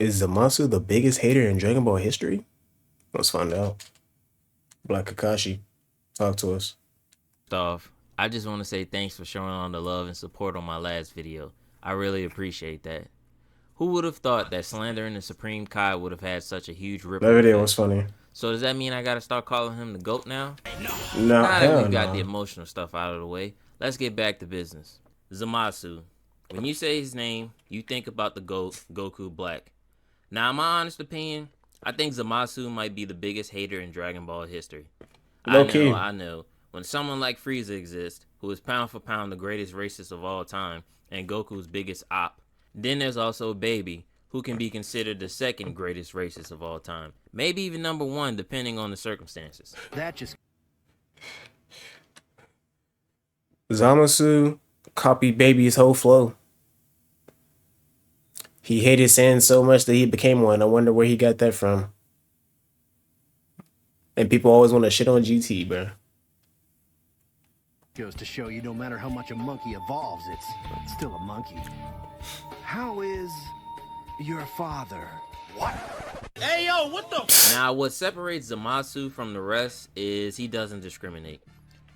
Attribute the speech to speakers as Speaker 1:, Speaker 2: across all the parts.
Speaker 1: Is Zamasu the biggest hater in Dragon Ball history? Let's find out. Black Kakashi, talk to us.
Speaker 2: Off, I just want to say thanks for showing on the love and support on my last video. I really appreciate that. Who would have thought that slandering the Supreme Kai would have had such a huge ripple
Speaker 1: That video
Speaker 2: effect?
Speaker 1: was funny.
Speaker 2: So does that mean I gotta start calling him the GOAT now?
Speaker 1: No,
Speaker 2: Now that
Speaker 1: hell
Speaker 2: we've got the
Speaker 1: no.
Speaker 2: emotional stuff out of the way, let's get back to business. Zamasu. When you say his name, you think about the GOAT, Goku Black. Now, in my honest opinion, I think Zamasu might be the biggest hater in Dragon Ball history.
Speaker 1: Low key.
Speaker 2: I know. When someone like Frieza exists, who is pound for pound the greatest racist of all time, and Goku's biggest op, then there's also Baby, who can be considered the second greatest racist of all time. Maybe even number one, depending on the circumstances.
Speaker 3: That just
Speaker 1: Zamasu copied Baby's whole flow. He hated Saiyan so much that he became one. I wonder where he got that from. And people always want to shit on GT, bro.
Speaker 3: goes to show you no matter how much a monkey evolves, it's still a monkey. How is your father?
Speaker 4: What? Hey, yo, what the?
Speaker 2: Now, what separates Zamasu from the rest is he doesn't discriminate.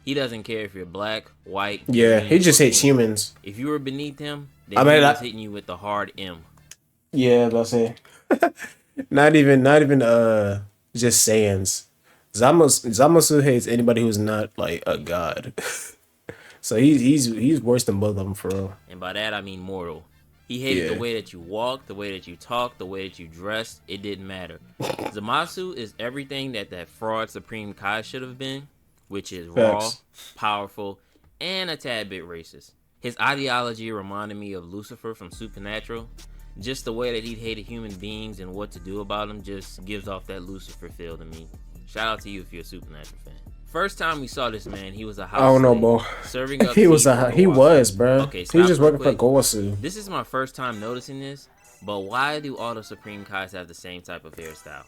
Speaker 2: He doesn't care if you're black, white.
Speaker 1: Yeah,
Speaker 2: green,
Speaker 1: he just
Speaker 2: or
Speaker 1: hates
Speaker 2: pink.
Speaker 1: humans.
Speaker 2: If you were beneath him, then he was hitting you with the hard M.
Speaker 1: Yeah, that's it. not even just Saiyans. Zamasu hates anybody who's not like a god. So he's worse than both of them for real.
Speaker 2: And by that I mean mortal. He hated the way that you walked, the way that you talked, the way that you dressed. It didn't matter. Zamasu is everything that fraud Supreme Kai should have been, which is raw, powerful, and a tad bit racist. His ideology reminded me of Lucifer from Supernatural. Just the way that he hated human beings and what to do about them just gives off that Lucifer feel to me. Shout out to you if you're a Supernatural fan. First time we saw this man, he was a house
Speaker 1: I don't know,
Speaker 2: slave,
Speaker 1: bro.
Speaker 2: serving up
Speaker 1: he was, bro.
Speaker 2: Okay,
Speaker 1: he was just working
Speaker 2: quick.
Speaker 1: for Gowasu.
Speaker 2: This is my first time noticing this, but why do all the Supreme Kais have the same type of hairstyle?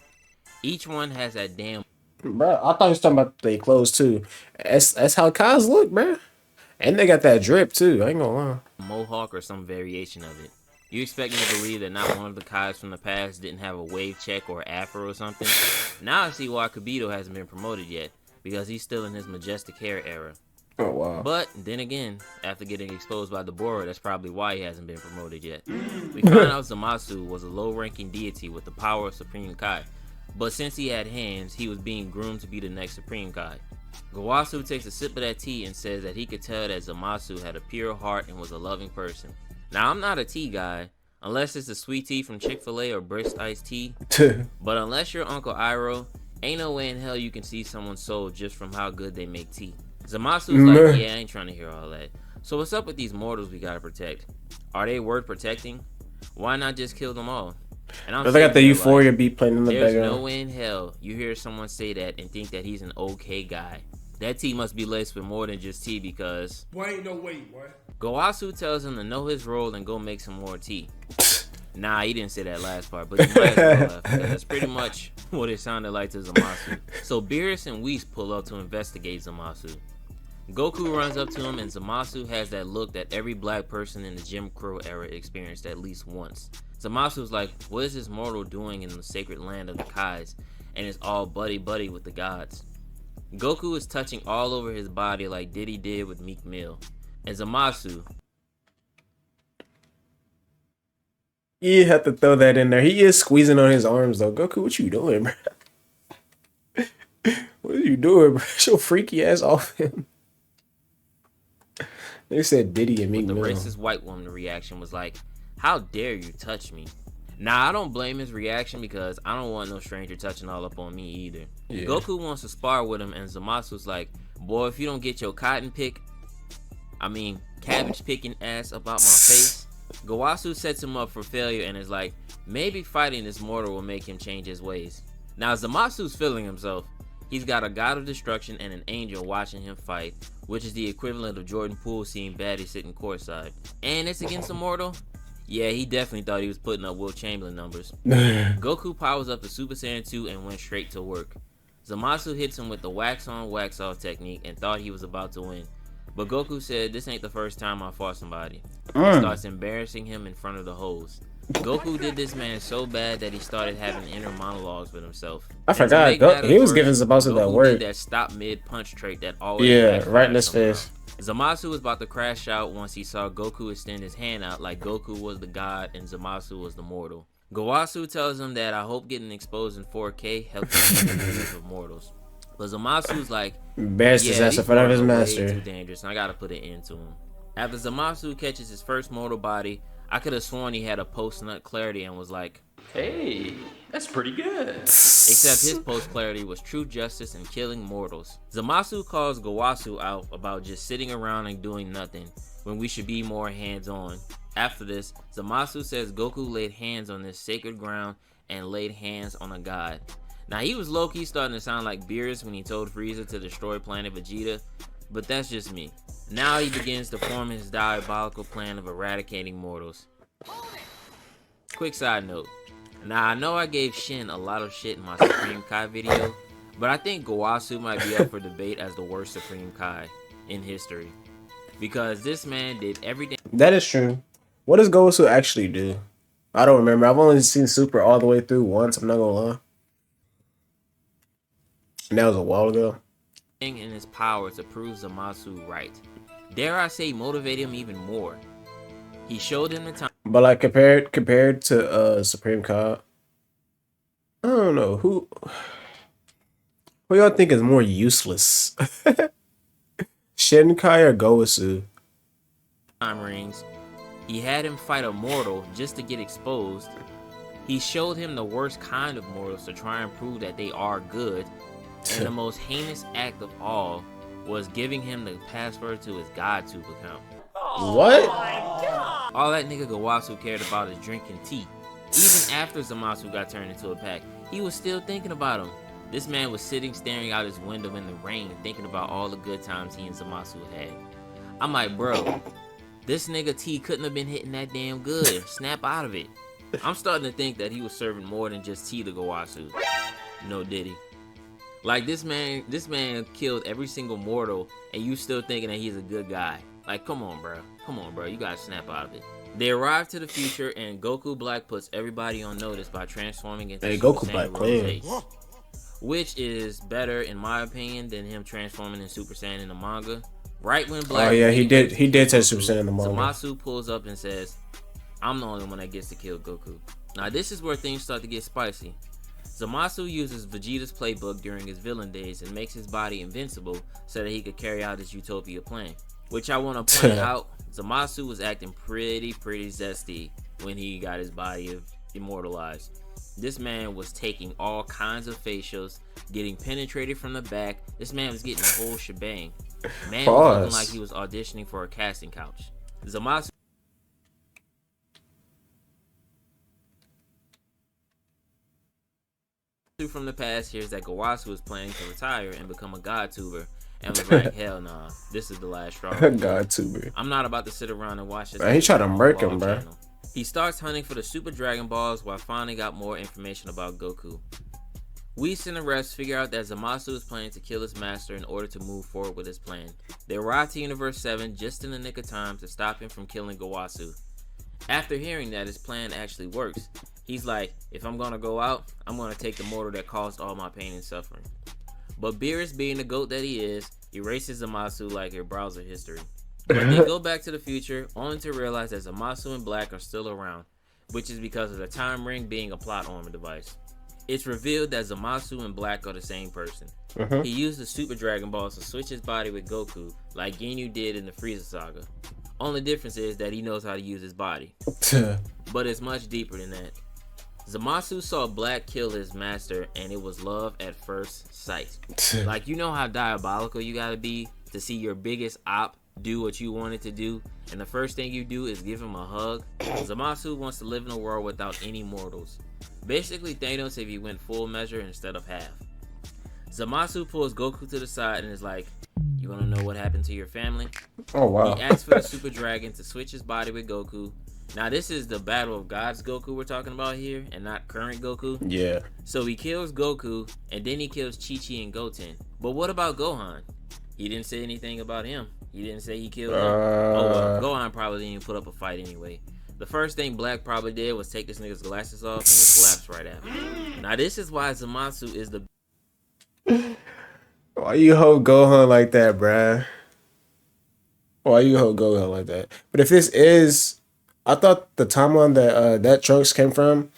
Speaker 2: Each one has that damn...
Speaker 1: Bro, I thought he was talking about their clothes too. That's how Kais look, bro. And they got that drip too, I ain't gonna lie.
Speaker 2: mohawk or some variation of it. You expect me to believe that not one of the Kais from the past didn't have a wave check or afro or something? Now I see why Kibito hasn't been promoted yet, because he's still in his majestic hair era.
Speaker 1: Oh, wow.
Speaker 2: But then again, after getting exposed by Deborah, that's probably why he hasn't been promoted yet. We find out Zamasu was a low-ranking deity with the power of Supreme Kai, but since he had hands, he was being groomed to be the next Supreme Kai. Gowasu takes a sip of that tea and says that he could tell that Zamasu had a pure heart and was a loving person. Now, I'm not a tea guy, unless it's the sweet tea from Chick-fil-A or Brisk iced tea, but unless you're Uncle Iroh, ain't no way in hell you can see someone's soul just from how good they make tea. Zamasu's like, yeah, I ain't trying to hear all that. So what's up with these mortals we gotta protect? Are they worth protecting? Why not just kill them all? And I'm
Speaker 1: they got the Euphoria beat playing in the
Speaker 2: background.
Speaker 1: background.
Speaker 2: There's no way in hell you hear someone say that and think that he's an okay guy. That tea must be laced with more than just tea because...
Speaker 4: Boy, ain't no way, boy.
Speaker 2: Gowasu tells him to know his role and go make some more tea. Nah, he didn't say that last part, but he might as well have, because that's pretty much what it sounded like to Zamasu. So Beerus and Whis pull up to investigate Zamasu. Goku runs up to him and Zamasu has that look that every black person in the Jim Crow era experienced at least once. Zamasu's like, what is this mortal doing in the sacred land of the Kais? And it's all buddy-buddy with the gods. Goku is touching all over his body like Diddy did with Meek Mill. And Zamasu...
Speaker 1: You have to throw that in there. He is squeezing on his arms though. Goku, what you doing, bro? What are you doing, bro? Show freaky ass off him. They said Diddy and Meek Mill.
Speaker 2: The racist white woman reaction was like, how dare you touch me? Now, I don't blame his reaction because I don't want no stranger touching all up on me either. Yeah. Goku wants to spar with him and Zamasu's like, boy, if you don't get your cabbage picking ass up out my face. Gowasu sets him up for failure and is like, maybe fighting this mortal will make him change his ways. Now, Zamasu's feeling himself. He's got a god of destruction and an angel watching him fight, which is the equivalent of Jordan Poole seeing Batty sitting courtside. And it's against a mortal? Yeah, he definitely thought he was putting up Will Chamberlain numbers. Goku powers up to Super Saiyan 2 and went straight to work. Zamasu hits him with the wax on, wax off technique and thought he was about to win. But Goku said, this ain't the first time I fought somebody. He starts embarrassing him in front of the hoes. Goku did this man so bad that he started having inner monologues with himself.
Speaker 1: I
Speaker 2: And to
Speaker 1: forgot.
Speaker 2: make matters
Speaker 1: He was
Speaker 2: worse,
Speaker 1: giving Zamasu that
Speaker 2: Goku
Speaker 1: word.
Speaker 2: did that stop mid punch trait that always
Speaker 1: Yeah,
Speaker 2: backfired
Speaker 1: right in his
Speaker 2: somehow.
Speaker 1: face.
Speaker 2: Zamasu was about to crash out once he saw Goku extend his hand out like Goku was the god and Zamasu was the mortal. Gowasu tells him that I hope getting exposed in 4K helps him in the group of mortals. But Zamasu's like,
Speaker 1: Embarrassed his ass
Speaker 2: these
Speaker 1: in front of his
Speaker 2: mortals are way
Speaker 1: master.
Speaker 2: too dangerous and I gotta put an end to him. After Zamasu catches his first mortal body, I could have sworn he had a post-nut clarity and was like,
Speaker 5: Hey, that's pretty good.
Speaker 2: except his post-clarity was true justice and killing mortals. Zamasu calls Gowasu out about just sitting around and doing nothing when we should be more hands-on. After this, Zamasu says Goku laid hands on this sacred ground and laid hands on a god. Now he was low-key starting to sound like Beerus when he told Frieza to destroy planet Vegeta, but that's just me. Now he begins to form his diabolical plan of eradicating mortals. Quick side note. Now I know I gave Shin a lot of shit in my Supreme Kai video, but I think Gowasu might be up for debate as the worst Supreme Kai in history. Because this man did everything
Speaker 1: That is true. What does Gowasu actually do? I don't remember. I've only seen Super all the way through once. I'm not gonna lie. And that was a while ago.
Speaker 2: in his power to prove Zamasu right. Dare I say motivate him even more. He showed him the time
Speaker 1: But like compared to Supreme Kai, I don't know who y'all think is more useless, Shinkai or Gowasu?
Speaker 2: rings. He had him fight a mortal just to get exposed. He showed him the worst kind of mortals to try and prove that they are good. And the most heinous act of all was giving him the password to his GodTube account.
Speaker 1: What?
Speaker 2: All that nigga Gowasu cared about is drinking tea. Even after Zamasu got turned into a pack, he was still thinking about him. This man was sitting staring out his window in the rain thinking about all the good times he and Zamasu had. I'm like, bro, this nigga T couldn't have been hitting that damn good. Snap out of it. I'm starting to think that he was serving more than just tea to Gowasu. No diddy. Like this man killed every single mortal and you still thinking that he's a good guy. Like, come on, bro. Come on, bro. You gotta snap out of it. They arrive to the future and Goku Black puts everybody on notice by transforming into Super
Speaker 1: Goku
Speaker 2: Saiyan
Speaker 1: Black
Speaker 2: Rose,
Speaker 1: clean.
Speaker 2: which is better in my opinion than him transforming in Super Saiyan in the manga. Right when Black
Speaker 1: Oh yeah, he did take Super Saiyan in the manga.
Speaker 2: Zamasu pulls up and says, I'm the only one that gets to kill Goku. Now this is where things start to get spicy. Zamasu uses Vegeta's playbook during his villain days and makes his body invincible so that he could carry out his Utopia plan. Which I want to point out, Zamasu was acting pretty zesty when he got his body immortalized. This man was taking all kinds of facials, getting penetrated from the back. This man was getting the whole shebang. Man was looking like he was auditioning for a casting couch. Zamasu from the past hears that Gowasu is planning to retire and become a GodTuber and was like, hell nah, this is the last straw.
Speaker 1: GodTuber.
Speaker 2: I'm not about to sit around and watch this.
Speaker 1: Man, he tried to murk
Speaker 2: Dragon
Speaker 1: him,
Speaker 2: Ball
Speaker 1: bro.
Speaker 2: channel. He starts hunting for the Super Dragon Balls while finally got more information about Goku. Whis and the rest figure out that Zamasu is planning to kill his master in order to move forward with his plan. They arrive to Universe 7 just in the nick of time to stop him from killing Gowasu. After hearing that his plan actually works, he's like, if I'm gonna go out, I'm gonna take the mortal that caused all my pain and suffering. But Beerus, being the GOAT that he is, erases Zamasu like your browser history. But they go back to the future only to realize that Zamasu and Black are still around, which is because of the time ring being a plot armor device. It's revealed that Zamasu and Black are the same person. He used the Super Dragon Balls to switch his body with Goku, like Ginyu did in the Frieza saga. Only difference is that he knows how to use his body. But it's much deeper than that. Zamasu saw Black kill his master and it was love at first sight. Like, you know how diabolical you gotta be to see your biggest op do what you wanted to do, and the first thing you do is give him a hug? Zamasu wants to live in a world without any mortals. Basically Thanos if he went full measure instead of half. Zamasu pulls Goku to the side and is like, you wanna know what happened to your family?
Speaker 1: Oh wow.
Speaker 2: He asks for the Super Dragon to switch his body with Goku. Now this is the Battle of Gods Goku we're talking about here, and not current Goku.
Speaker 1: Yeah.
Speaker 2: So he kills Goku, and then he kills Chi-Chi and Goten. But what about Gohan? He didn't say anything about him. He didn't say he killed him. Oh well, Gohan probably didn't even put up a fight anyway. The first thing Black probably did was take this nigga's glasses off and he collapsed right after. Now this is why Zamasu is the
Speaker 1: Why you hold Gohan like that, bruh? Why you hold Gohan like that? But if this is, I thought the timeline that that Trunks came from,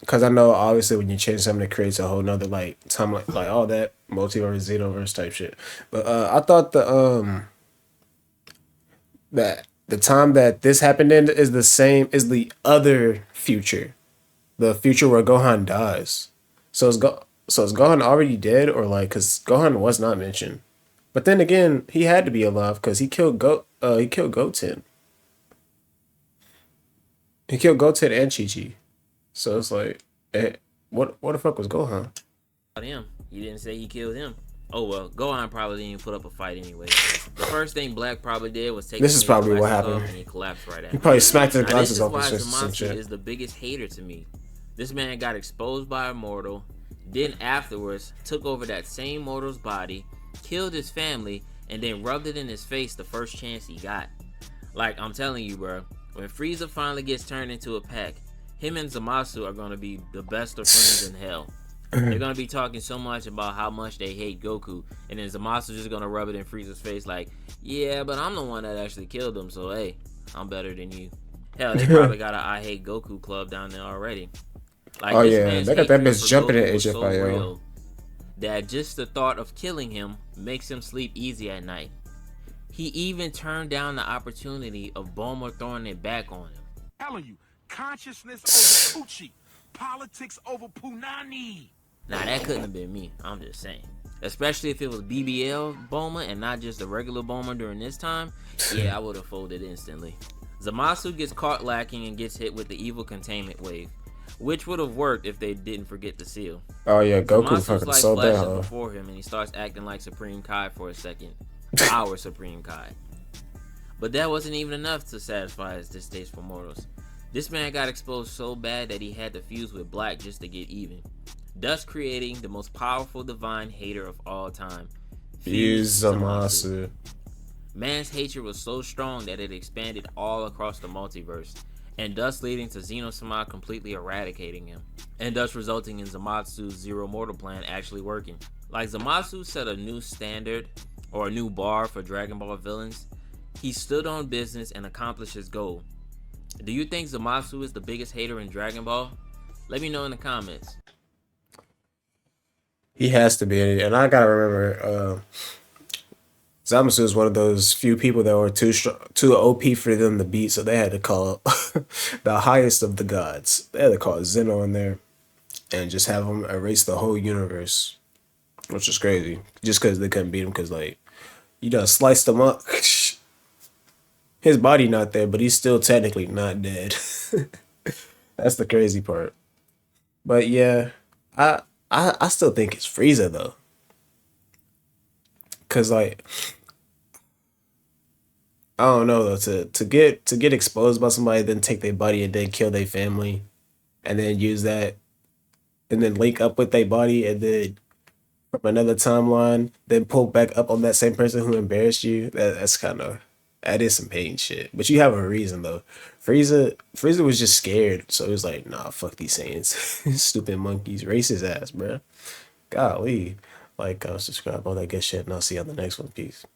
Speaker 1: because I know obviously when you change something, it creates a whole nother like timeline, like all that multiverse, xenoverse type shit. But I thought that the time that this happened in is the same as the other future, the future where Gohan dies. So is Gohan already dead, or like, because Gohan was not mentioned? But then again, he had to be alive because he killed Goten. He killed Goten and Chi Chi. So it's like, what the fuck was Gohan?
Speaker 2: him. He didn't say he killed him. Oh well, Gohan probably didn't even put up a fight anyway. The first thing Black probably did was take
Speaker 1: This
Speaker 2: his
Speaker 1: is probably what
Speaker 2: glasses
Speaker 1: happened.
Speaker 2: off and he collapsed right after.
Speaker 1: He probably smacked his
Speaker 2: Now, this
Speaker 1: glasses
Speaker 2: is
Speaker 1: off
Speaker 2: why
Speaker 1: and some
Speaker 2: Zamasu
Speaker 1: shit.
Speaker 2: is the biggest hater to me. This man got exposed by a mortal, then afterwards took over that same mortal's body, killed his family, and then rubbed it in his face the first chance he got. Like, I'm telling you, bro, when Frieza finally gets turned into a pack, him and Zamasu are gonna be the best of friends in hell. They're gonna be talking so much about how much they hate Goku, and then Zamasu just gonna rub it in Frieza's face like, yeah, but I'm the one that actually killed him, so hey, I'm better than you. Hell, they probably got a I Hate Goku club down there already. Like,
Speaker 1: Oh
Speaker 2: this
Speaker 1: yeah,
Speaker 2: man's
Speaker 1: they got that
Speaker 2: hatred
Speaker 1: bitch
Speaker 2: for
Speaker 1: jumping at
Speaker 2: Goku was so
Speaker 1: HFIO.
Speaker 2: real that just the thought of killing him makes him sleep easy at night. He even turned down the opportunity of Bulma throwing it back on him.
Speaker 4: Telling you, consciousness over Poochie, politics over Punani.
Speaker 2: Now that couldn't have been me, I'm just saying. Especially if it was BBL Bulma and not just the regular Bulma during this time, yeah, I would have folded instantly. Zamasu gets caught lacking and gets hit with the evil containment wave, which would have worked if they didn't forget the seal.
Speaker 1: Oh yeah, Goku
Speaker 2: Zamasu's
Speaker 1: fucking
Speaker 2: life
Speaker 1: sold that
Speaker 2: flashes
Speaker 1: hoe.
Speaker 2: before him and he starts acting like Supreme Kai for a second. Our Supreme Kai. But that wasn't even enough to satisfy his distaste for mortals. This man got exposed so bad that he had to fuse with Black just to get even, thus creating the most powerful divine hater of all time,
Speaker 1: Fuse Zamasu.
Speaker 2: Man's hatred was so strong that it expanded all across the multiverse, and thus leading to Xenosama completely eradicating him, and thus resulting in Zamasu's Zero Mortal plan actually working. Like, Zamasu set a new standard, or a new bar for Dragon Ball villains. He stood on business and accomplished his goal. Do you think Zamasu is the biggest hater in Dragon Ball? Let me know in the comments.
Speaker 1: He has to be, and I gotta remember, Zamasu is one of those few people that were too OP for them to beat, so they had to call the highest of the gods. They had to call Zeno in there and just have him erase the whole universe, which is crazy. Just because they couldn't beat him, because like, you done sliced him up. His body not there, but he's still technically not dead. That's the crazy part. But yeah, I still think it's Frieza though, cause like, I don't know though, to get exposed by somebody, then take their body and then kill their family, and then use that, and then link up with their body, and then from another timeline, then pull back up on that same person who embarrassed you. That is some pain shit. But you have a reason though. Frieza was just scared, so he was like, nah, fuck these Saiyans. Stupid monkeys, racist ass, bruh. Golly. Like, subscribe, all that good shit, and I'll see you on the next one. Peace.